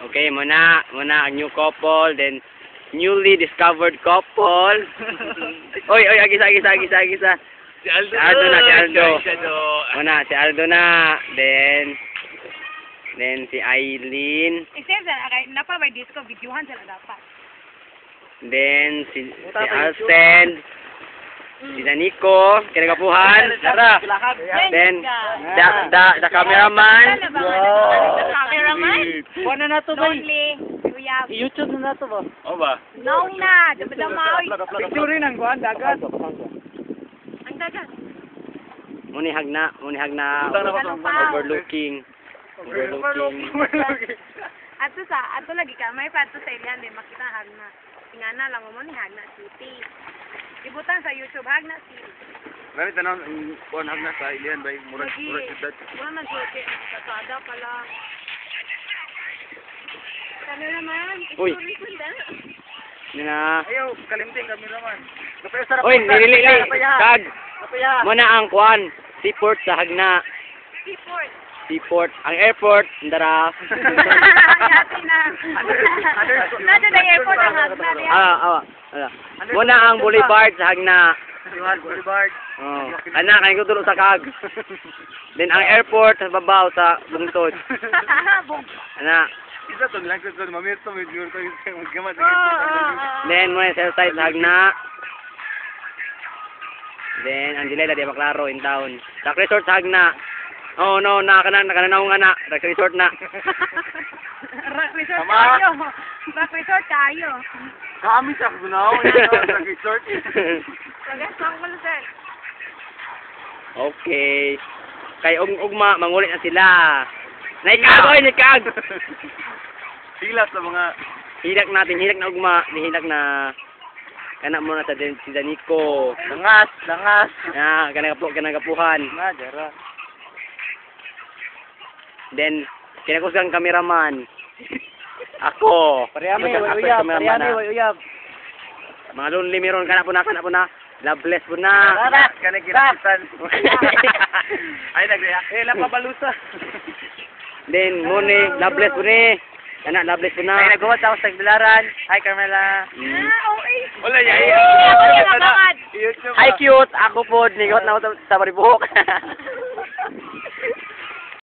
Okay, muna ang new couple, then newly discovered couple. Oy, agisa. Si Aldo. Si Aldo na, si Aldo. Si Aldo. Muna, si Aldo na. Then si Aileen. Except that, napalabay disco, videohan sila dapat. Then si Alsten. Si Danico. Kinagapuhan. Tara. Then, the cameraman. Cameraman? Kuha na to ba? Lonely. Kuya. YouTube na to ba? O ba? Naong na. Dabadamaw. Picture ng kuhan, dagat. Ang dagat. Munihag na. Ano pa? Overlooking. Ato lagi ka. May pato sa ilihan din. Makita hag na. Tingana lang mo ni hag na city. Ibutan sa YouTube hag na city. Nani tanong kuhan hag na sa ilihan ba? Murag ciudad. Wala na joke. Kasada pala. Ano naman? Uy. Story ko na. Na. Ayaw, kalimting kami naman. Oy, nilili. Kag. Muna ang kuan. Seaport sa Hagna. Seaport. Ang airport, ndara. Yati na. Nasa na airport ang hagna diya. Muna ang boulevard sa Hagna. Boulevard. Oh. Anak, kayo ko tulo sa Kag. Then ang airport sa babaw sa Bungtod. Anak. Isa to lang ko mamirto medyo ko maggamat. Then muna sa site sa Hagna. Then ang dilay di maklaro in town. Sa resort sa Hagna. Oh no, nakananaw nga na. Sa resort na. Rock resort tayo. Rock resort tayo. Kami sa Bunaw, sa resort. Tagas lang mo sir. Okay. Kay ugma mangulit na sila. Naikag. Sila sa mga Hidak na ugma, hidak na kana mo na sa si Danico. langas. Kanagapuhan. Na dara. Then kinakusang cameraman. Ako. Uyab. Mga lonely meron kana po na. Loveless po na. Kana girasan. Ay nagaya. Lapabalusa. Then muni loveless po ni. Kana loveless po na. Ay naghuwat ako sa Bilaran. Hi Carmela. Okay. Wala ya. Ako yung abangad. Hi cute, ako po nigot na ako sa Maribuhok.